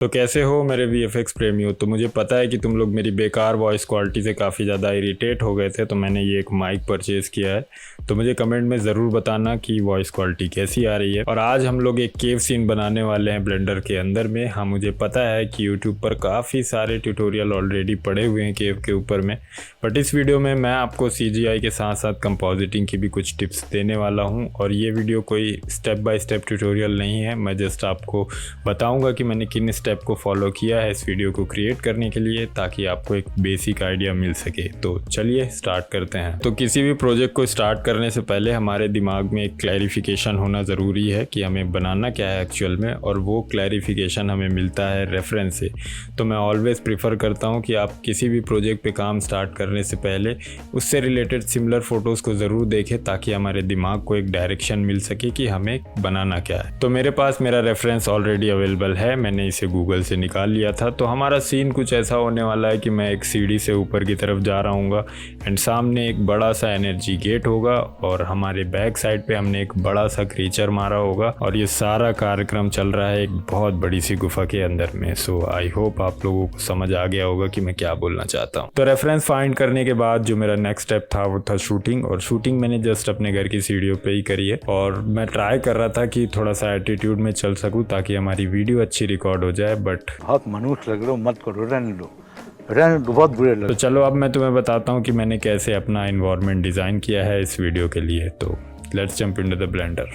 तो कैसे हो मेरे वीएफएक्स प्रेमियों। तो मुझे पता है कि तुम लोग मेरी बेकार वॉइस क्वालिटी से काफ़ी ज़्यादा इरिटेट हो गए थे, तो मैंने ये एक माइक परचेज़ किया है। तो मुझे कमेंट में ज़रूर बताना कि वॉइस क्वालिटी कैसी आ रही है। और आज हम लोग एक केव सीन बनाने वाले हैं ब्लेंडर के अंदर में। हाँ, मुझे पता है कि यूट्यूब पर काफ़ी सारे ट्यूटोरियल ऑलरेडी पड़े हुए हैं केव के ऊपर में, बट इस वीडियो में मैं आपको CGI के साथ साथ कंपोजिटिंग की भी कुछ टिप्स देने वाला हूँ। और ये वीडियो कोई स्टेप बाय स्टेप ट्यूटोरियल नहीं है, मैं जस्ट आपको बताऊँगा कि मैंने किन स्टेप को फॉलो किया है इस वीडियो को क्रिएट करने के लिए, ताकि आपको एक बेसिक आइडिया मिल सके। तो चलिए स्टार्ट करते हैं। तो किसी भी प्रोजेक्ट को स्टार्ट करने से पहले हमारे दिमाग में एक क्लैरिफिकेशन होना ज़रूरी है कि हमें बनाना क्या है एक्चुअल में, और वो क्लैरिफिकेशन हमें मिलता है रेफरेंस से। तो मैं ऑलवेज़ प्रीफर करता हूँ कि आप किसी भी प्रोजेक्ट पे काम स्टार्ट करने से पहले उससे रिलेटेड सिमिलर फ़ोटोज़ को ज़रूर देखें, ताकि हमारे दिमाग को एक डायरेक्शन मिल सके कि हमें बनाना क्या है। तो मेरे पास मेरा रेफरेंस ऑलरेडी अवेलेबल है, मैंने इसे गूगल से निकाल लिया था। तो हमारा सीन कुछ ऐसा होने वाला है कि मैं एक सीढ़ी से ऊपर की तरफ जा रहा हूँ एंड सामने एक बड़ा सा एनर्जी गेट होगा, और हमारे बैक साइड पे हमने एक बड़ा सा क्रीचर मारा होगा, और ये सारा कार्यक्रम चल रहा है एक बहुत बड़ी सी गुफा के अंदर में। सो आई होप आप लोगों को समझ आ गया होगा कि मैं क्या बोलना चाहता हूँ। तो रेफरेंस फाइंड करने के बाद जो मेरा नेक्स्ट स्टेप था वो था शूटिंग। और शूटिंग मैंने जस्ट अपने घर की सीढ़ियों पे ही करी है, और मैं ट्राई कर रहा था कि थोड़ा सा एटीट्यूड में चल सकूँ ताकि हमारी वीडियो अच्छी रिकॉर्ड हो जाए। बट बहुत मनुष्य लग रहे हो, मत करो, रहने दो, बहुत बुरे लग। तो चलो अब मैं तुम्हें बताता हूँ कि मैंने कैसे अपना इन्वायरमेंट डिज़ाइन किया है इस वीडियो के लिए। तो let's jump into the blender.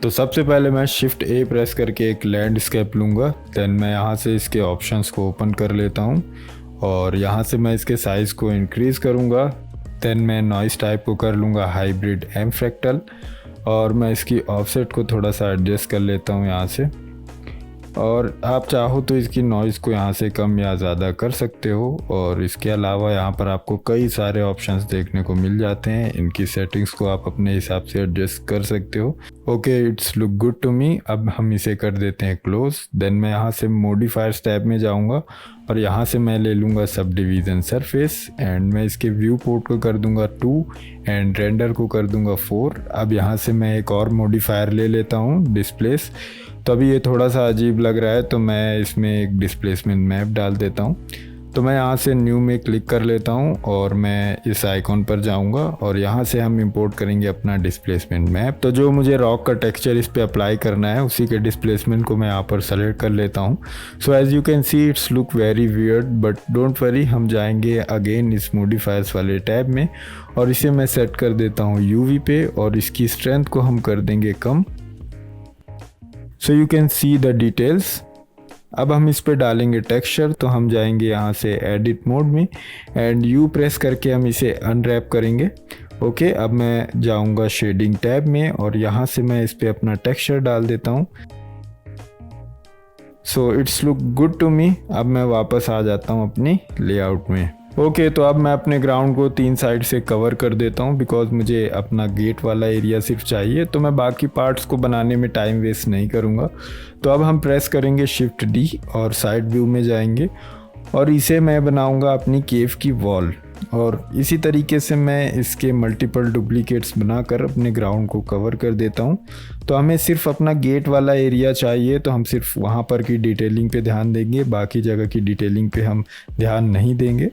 तो सबसे पहले मैं शिफ्ट A प्रेस करके एक लैंडस्केप लूँगा। देन मैं यहाँ से इसके ऑप्शंस को ओपन कर लेता हूँ, और यहाँ से मैं इसके साइज़ को इंक्रीज़ करूँगा। देन मैं नॉइस टाइप को कर लूँगा हाइब्रिड एम फ्रैक्टल, और मैं इसकी ऑफसेट को थोड़ा सा एडजस्ट कर लेता हूँ यहाँ से। और आप चाहो तो इसकी नॉइज़ को यहाँ से कम या ज़्यादा कर सकते हो। और इसके अलावा यहाँ पर आपको कई सारे ऑप्शंस देखने को मिल जाते हैं, इनकी सेटिंग्स को आप अपने हिसाब से एडजस्ट कर सकते हो। Okay, it's look good to me. अब हम इसे कर देते हैं क्लोज। देन मैं यहाँ से मॉडिफायर्स टैब में जाऊँगा, और यहाँ से मैं ले लूँगा सब डिवीज़न सरफेस, एंड मैं इसके व्यू पोर्ट को कर दूँगा 2 एंड रेंडर को कर दूँगा 4। अब यहाँ से मैं एक और मॉडिफायर ले लेता हूँ, डिस्प्लेस। तो अभी ये थोड़ा सा अजीब लग रहा है, तो मैं इसमें एक डिस्प्लेसमेंट मैप डाल देता हूँ। तो मैं यहाँ से न्यू में क्लिक कर लेता हूँ, और मैं इस आइकॉन पर जाऊँगा, और यहाँ से हम इंपोर्ट करेंगे अपना डिस्प्लेसमेंट मैप। तो जो मुझे रॉक का टेक्सचर इस पे अप्लाई करना है, उसी के डिस्प्लेसमेंट को मैं यहाँ पर सेलेक्ट कर लेता हूँ। So as you can see it's look very weird, but don't worry, हम जाएंगे अगेन इस मॉडिफायर्स वाले टैब में, और इसे मैं सेट कर देता हूँ UV पे, और इसकी स्ट्रेंथ को हम कर देंगे कम। So you can see the details. अब हम इस पे डालेंगे टेक्सचर। तो हम जाएंगे यहाँ से एडिट मोड में, एंड U प्रेस करके हम इसे अनरैप करेंगे। ओके, अब मैं जाऊँगा शेडिंग टैब में, और यहाँ से मैं इस पे अपना टेक्सचर डाल देता हूँ। So it's look good to me. अब मैं वापस आ जाता हूँ अपनी लेआउट में। ओके, तो अब मैं अपने ग्राउंड को 3 साइड से कवर कर देता हूँ, बिकॉज मुझे अपना गेट वाला एरिया सिर्फ चाहिए। तो मैं बाकी पार्ट्स को बनाने में टाइम वेस्ट नहीं करूँगा। तो अब हम प्रेस करेंगे शिफ्ट D, और साइड व्यू में जाएंगे, और इसे मैं बनाऊँगा अपनी केव की वॉल। और इसी तरीके से मैं इसके मल्टीपल डुप्लीकेट्स बनाकर अपने ग्राउंड को कवर कर देता हूँ। तो हमें सिर्फ अपना गेट वाला एरिया चाहिए, तो हम सिर्फ वहाँ पर की डिटेलिंग पे ध्यान देंगे, बाकी जगह की डिटेलिंग पे हम ध्यान नहीं देंगे।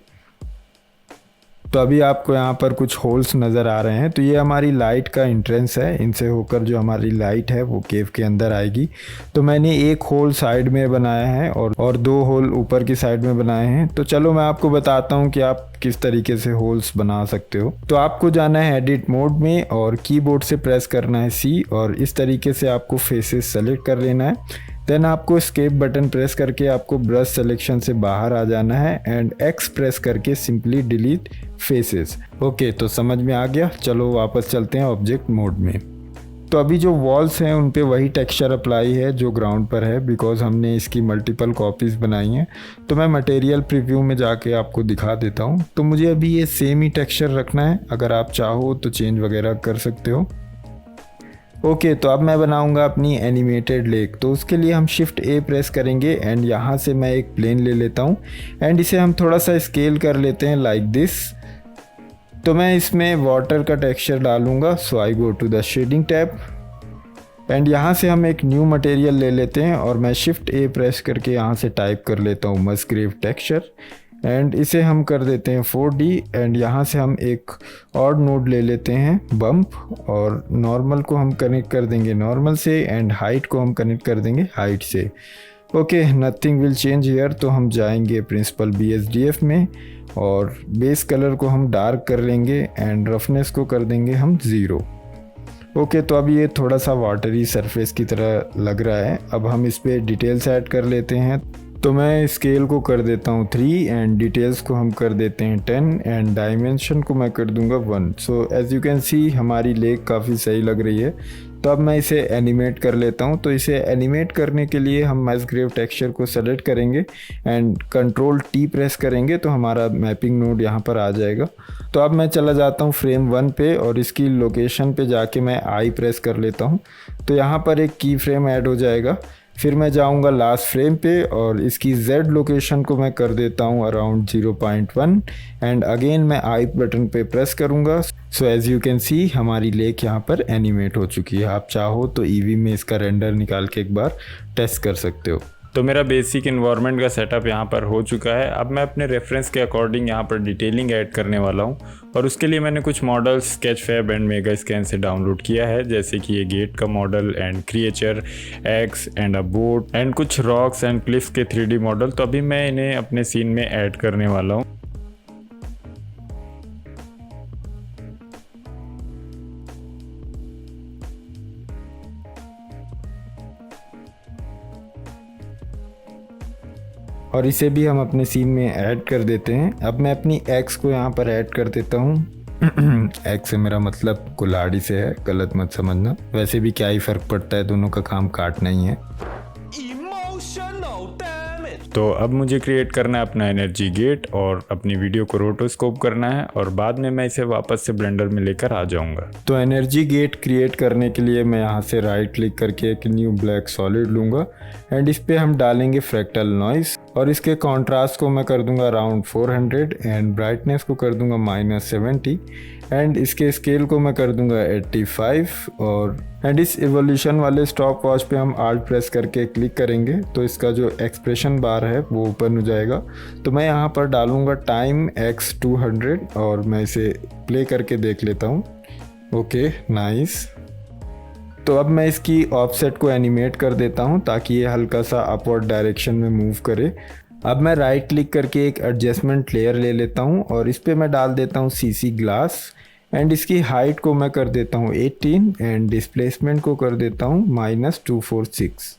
तो अभी आपको यहाँ पर कुछ होल्स नज़र आ रहे हैं, तो ये हमारी लाइट का एंट्रेंस है। इनसे होकर जो हमारी लाइट है वो केव के अंदर आएगी। तो मैंने एक होल साइड में बनाया है, और 2 होल ऊपर की साइड में बनाए हैं। तो चलो मैं आपको बताता हूँ कि आप किस तरीके से होल्स बना सकते हो। तो आपको जाना है एडिट मोड में, और कीबोर्ड से प्रेस करना है C, और इस तरीके से आपको फेसेस सेलेक्ट कर लेना है। देन आपको एस्केप बटन प्रेस करके आपको ब्रश सिलेक्शन से बाहर आ जाना है, एंड X प्रेस करके सिंपली डिलीट फेसेस। ओके, तो समझ में आ गया। चलो वापस चलते हैं ऑब्जेक्ट मोड में। तो अभी जो वॉल्स हैं उन पे वही टेक्सचर अप्लाई है जो ग्राउंड पर है, बिकॉज हमने इसकी मल्टीपल कॉपीज़ बनाई हैं। तो मैं मटेरियल प्रीव्यू में जाके आपको दिखा देता हूँ। तो मुझे अभी ये सेम ही टेक्सचर रखना है, अगर आप चाहो तो चेंज वगैरह कर सकते हो। ओके, तो अब मैं बनाऊंगा अपनी एनिमेटेड लेक। तो उसके लिए हम शिफ्ट A प्रेस करेंगे, एंड यहाँ से मैं एक प्लेन ले लेता हूँ, एंड इसे हम थोड़ा सा स्केल कर लेते हैं लाइक दिस। तो मैं इसमें वाटर का टेक्सचर डालूंगा। So I go to the shading tab, and यहाँ से हम एक न्यू मटेरियल ले लेते हैं और मैं शिफ्ट ए प्रेस करके यहाँ से टाइप कर लेता हूँ मस्ग्रेव टेक्सचर एंड इसे हम कर देते हैं 4D एंड यहाँ से हम एक और नोड ले लेते हैं बम्प और नॉर्मल को हम कनेक्ट कर देंगे नॉर्मल से एंड हाइट को हम कनेक्ट कर देंगे हाइट से। Okay, nothing will change here. तो हम जाएंगे प्रिंसिपल BSDF में और बेस कलर को हम डार्क कर लेंगे एंड रफनेस को कर देंगे हम 0। ओके, तो अब ये थोड़ा सा वाटरी सरफेस की तरह लग रहा है। अब हम इस पर डिटेल्स ऐड कर लेते हैं। तो मैं स्केल को कर देता हूँ 3 एंड डिटेल्स को हम कर देते हैं 10 एंड डायमेंशन को मैं कर दूंगा 1। So as you can see हमारी लेक काफ़ी सही लग रही है। तो अब मैं इसे एनिमेट कर लेता हूँ। तो इसे एनिमेट करने के लिए हम मस्ग्रेव टेक्सचर को सेलेक्ट करेंगे एंड कंट्रोल T प्रेस करेंगे तो हमारा मैपिंग नोड यहाँ पर आ जाएगा। तो अब मैं चला जाता हूँ फ्रेम 1 पे और इसकी लोकेशन पे जाके मैं I प्रेस कर लेता हूँ। तो यहाँ पर एक की फ्रेम ऐड हो जाएगा। फिर मैं जाऊंगा लास्ट फ्रेम पे और इसकी Z लोकेशन को मैं कर देता हूँ अराउंड 0.1 एंड अगेन मैं I बटन पे प्रेस करूँगा। So as you can see हमारी लेक यहाँ पर एनिमेट हो चुकी है। आप चाहो तो EV में इसका रेंडर निकाल के एक बार टेस्ट कर सकते हो। तो मेरा बेसिक इन्वायरमेंट का सेटअप यहाँ पर हो चुका है। अब मैं अपने रेफरेंस के अकॉर्डिंग यहाँ पर डिटेलिंग ऐड करने वाला हूँ और उसके लिए मैंने कुछ मॉडल्स स्केचफैब एंड मेगास्कैन से डाउनलोड किया है, जैसे कि ये गेट का model and creature x and a boat and कुछ रॉक्स एंड क्लिफ्स के 3D मॉडल। तो अभी मैं इन्हें अपने सीन में ऐड करने वाला हूँ। और इसे भी हम अपने सीन में ऐड कर देते हैं। अब मैं अपनी एक्स को यहाँ पर ऐड कर देता हूँ। एक्स से मेरा मतलब कुल्हाड़ी से है, गलत मत समझना। वैसे भी क्या ही फ़र्क पड़ता है, दोनों का काम काटना ही है। तो अब मुझे क्रिएट करना है अपना एनर्जी गेट और अपनी वीडियो को रोटोस्कोप करना है और बाद में मैं इसे वापस से ब्लेंडर में लेकर आ जाऊंगा। तो एनर्जी गेट क्रिएट करने के लिए मैं यहाँ से राइट क्लिक करके एक न्यू ब्लैक सॉलिड लूँगा एंड इस पर हम डालेंगे फ्रैक्टल नॉइस और इसके कॉन्ट्रास्ट को मैं कर दूंगा अराउंड 400 एंड ब्राइटनेस को कर दूंगा -70 एंड इसके स्केल को मैं कर दूंगा 85 और एंड इस इवोल्यूशन वाले स्टॉप वॉच पे हम आल्ट प्रेस करके क्लिक करेंगे तो इसका जो एक्सप्रेशन बार है वो ओपन हो जाएगा। तो मैं यहाँ पर डालूंगा टाइम x 200 और मैं इसे प्ले करके देख लेता हूँ। Okay, nice. तो अब मैं इसकी ऑफसेट को एनिमेट कर देता हूँ ताकि ये हल्का सा अपवर्ड डायरेक्शन में मूव करे। अब मैं राइट क्लिक करके एक एडजस्टमेंट लेयर ले लेता हूँ और इस पर मैं डाल देता हूँ CC ग्लास एंड इसकी हाइट को मैं कर देता हूँ 18 एंड डिस्प्लेसमेंट को कर देता हूँ -246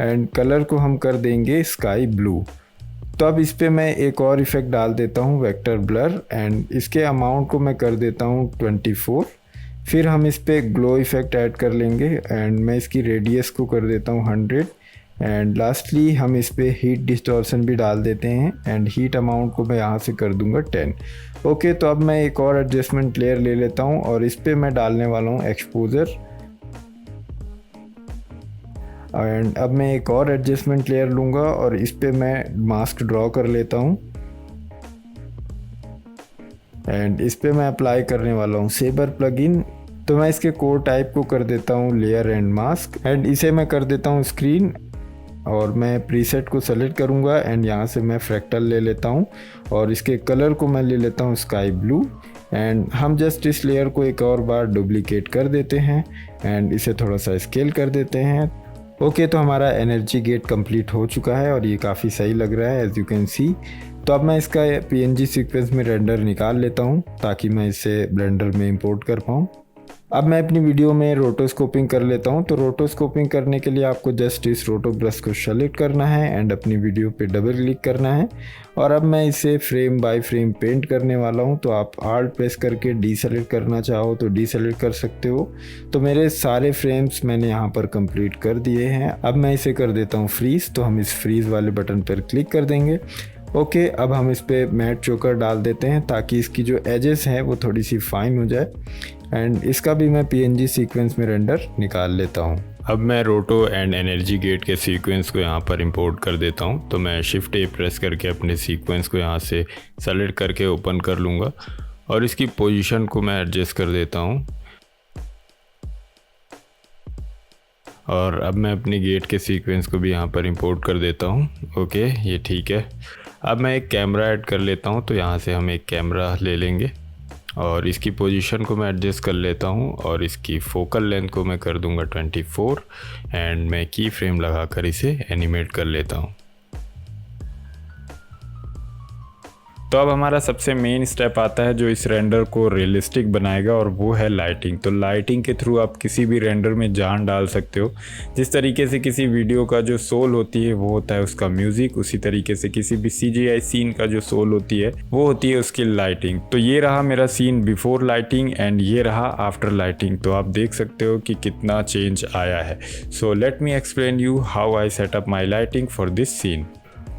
एंड कलर को हम कर देंगे स्काई ब्लू। तो अब इस पर मैं एक और इफ़ेक्ट डाल देता हूँ वेक्टर ब्लर एंड इसके अमाउंट को मैं कर देता हूँ 24। फिर हम इस पर ग्लो इफ़ेक्ट ऐड कर लेंगे एंड मैं इसकी रेडियस को कर देता हूँ 100 एंड लास्टली हम इस पर हीट डिस्टॉर्शन भी डाल देते हैं एंड हीट अमाउंट को मैं यहाँ से कर दूंगा 10। ओके, तो अब मैं एक और एडजस्टमेंट लेयर ले लेता हूँ और इस पर मैं डालने वाला हूँ एक्सपोजर एंड अब मैं एक और एडजस्टमेंट लेयर लूँगा और इस पर मैं मास्क ड्रॉ कर लेता हूँ एंड इस पर मैं अप्लाई करने वाला हूँ सेबर प्लगइन। तो मैं इसके कोर टाइप को कर देता हूँ लेयर एंड मास्क एंड इसे मैं कर देता हूँ स्क्रीन और मैं प्रीसेट को सेलेक्ट करूँगा एंड यहाँ से मैं फ्रैक्टल ले लेता हूँ और इसके कलर को मैं ले लेता हूँ स्काई ब्लू एंड हम जस्ट इस लेयर को एक और बार डुप्लीकेट कर देते हैं एंड इसे थोड़ा सा स्केल कर देते हैं। ओके, तो हमारा एनर्जी गेट कंप्लीट हो चुका है और ये काफ़ी सही लग रहा है एज यू कैन सी। तो अब मैं इसका PNG सीक्वेंस में रेंडर निकाल लेता हूँ ताकि मैं इसे ब्लेंडर में इंपोर्ट कर पाऊँ। अब मैं अपनी वीडियो में रोटोस्कोपिंग कर लेता हूँ। तो रोटोस्कोपिंग करने के लिए आपको जस्ट इस रोटो ब्रश को सेलेक्ट करना है एंड अपनी वीडियो पे डबल क्लिक करना है और अब मैं इसे फ्रेम बाय फ्रेम पेंट करने वाला हूँ। तो आप आल्ट प्रेस करके डीसेलेक्ट करना चाहो तो डीसेलेक्ट कर सकते हो। तो मेरे सारे फ्रेम्स मैंने यहाँ पर कंप्लीट कर दिए हैं। अब मैं इसे कर देता हूँ फ्रीज। तो हम इस फ्रीज वाले बटन पर क्लिक कर देंगे। ओके, अब हम इस पर मैट चोकर डाल देते हैं ताकि इसकी जो एजेस हैं वो थोड़ी सी फाइन हो जाए एंड इसका भी मैं PNG सीक्वेंस में रेंडर निकाल लेता हूँ। अब मैं रोटो एंड एनर्जी गेट के सीक्वेंस को यहाँ पर इंपोर्ट कर देता हूँ। तो मैं शिफ्ट A प्रेस करके अपने सीक्वेंस को यहाँ से सेलेक्ट करके ओपन कर लूँगा और इसकी पोजीशन को मैं एडजस्ट कर देता हूँ और अब मैं अपनी गेट के सीक्वेंस को भी यहाँ पर इंपोर्ट कर देता हूँ। ओके, ये ठीक है। अब मैं एक कैमरा ऐड कर लेता हूँ, तो यहाँ से हम एक कैमरा ले लेंगे और इसकी पोजीशन को मैं एडजस्ट कर लेता हूँ और इसकी फोकल लेंथ को मैं कर दूँगा 24 एंड मैं की फ्रेम लगा कर इसे एनिमेट कर लेता हूँ। तो अब हमारा सबसे मेन स्टेप आता है जो इस रेंडर को रियलिस्टिक बनाएगा, और वो है लाइटिंग। तो लाइटिंग के थ्रू आप किसी भी रेंडर में जान डाल सकते हो। जिस तरीके से किसी वीडियो का जो सोल होती है वो होता है उसका म्यूज़िक, उसी तरीके से किसी भी CGI सीन का जो सोल होती है वो होती है उसकी लाइटिंग। तो ये रहा मेरा सीन बिफोर लाइटिंग एंड ये रहा आफ्टर लाइटिंग। तो आप देख सकते हो कि कितना चेंज आया है। So let me explain you how I set up my lighting for this scene.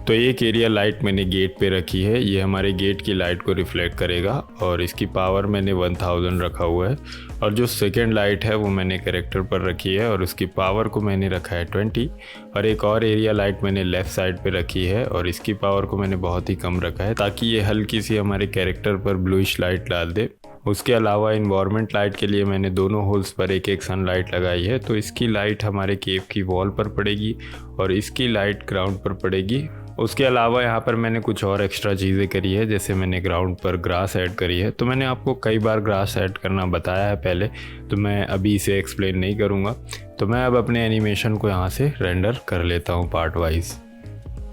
तो एक एरिया लाइट मैंने गेट पे रखी है, ये हमारे गेट की लाइट को रिफ्लेक्ट करेगा और इसकी पावर मैंने 1000 रखा हुआ है। और जो सेकंड लाइट है वो मैंने कैरेक्टर पर रखी है और उसकी पावर को मैंने रखा है 20। और एक और एरिया लाइट मैंने लेफ़्ट साइड पे रखी है और इसकी पावर को मैंने बहुत ही कम रखा है ताकि ये हल्की सी हमारे कैरेक्टर पर ब्लूइश लाइट डाल दे। उसके अलावा इन्वायरमेंट लाइट के लिए मैंने दोनों होल्स पर एक एक सनलाइट लगाई है। तो इसकी लाइट हमारे केव की वॉल पर पड़ेगी और इसकी लाइट ग्राउंड पर पड़ेगी। उसके अलावा यहाँ पर मैंने कुछ और एक्स्ट्रा चीज़ें करी है, जैसे मैंने ग्राउंड पर ग्रास ऐड करी है। तो मैंने आपको कई बार ग्रास ऐड करना बताया है पहले, तो मैं अभी इसे एक्सप्लेन नहीं करूँगा। तो मैं अब अपने एनिमेशन को यहाँ से रेंडर कर लेता हूँ पार्ट वाइज।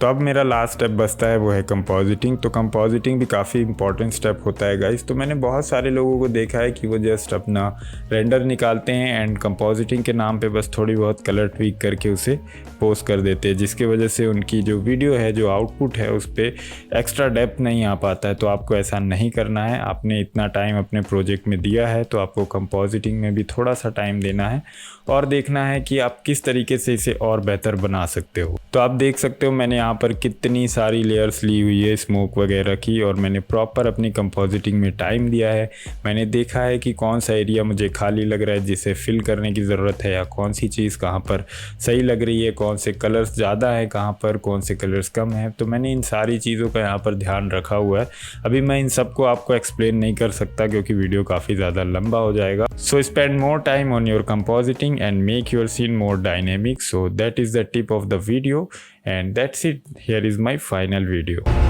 तो अब मेरा लास्ट स्टेप बचता है वो है कंपोजिटिंग। तो कंपोजिटिंग भी काफ़ी इंपॉर्टेंट स्टेप होता है गाइस। तो मैंने बहुत सारे लोगों को देखा है कि वो जस्ट अपना रेंडर निकालते हैं एंड कंपोजिटिंग के नाम पे बस थोड़ी बहुत कलर ट्वीक करके उसे पोस्ट कर देते हैं, जिसकी वजह से उनकी जो वीडियो है, जो आउटपुट है, उस पर एक्स्ट्रा डेप्थ नहीं आ पाता है। तो आपको ऐसा नहीं करना है। आपने इतना टाइम अपने प्रोजेक्ट में दिया है तो आपको कंपोजिटिंग में भी थोड़ा सा टाइम देना है और देखना है कि आप किस तरीके से इसे और बेहतर बना सकते हो। तो आप देख सकते हो मैंने यहाँ पर कितनी सारी लेयर्स ली हुई है स्मोक वगैरह की, और मैंने प्रॉपर अपनी कंपोजिटिंग में टाइम दिया है। मैंने देखा है कि कौन सा एरिया मुझे खाली लग रहा है जिसे फिल करने की ज़रूरत है, या कौन सी चीज़ कहाँ पर सही लग रही है, कौन से कलर्स ज़्यादा है कहाँ पर, कौन से कलर्स कम है। तो मैंने इन सारी चीज़ों का यहाँ पर ध्यान रखा हुआ है। अभी मैं इन सबको आपको एक्सप्लेन नहीं कर सकता क्योंकि वीडियो काफ़ी ज़्यादा लंबा हो जाएगा। So spend more time on your compositing and make your scene more dynamic. So that is the tip of the video and that's it. Here is my final video.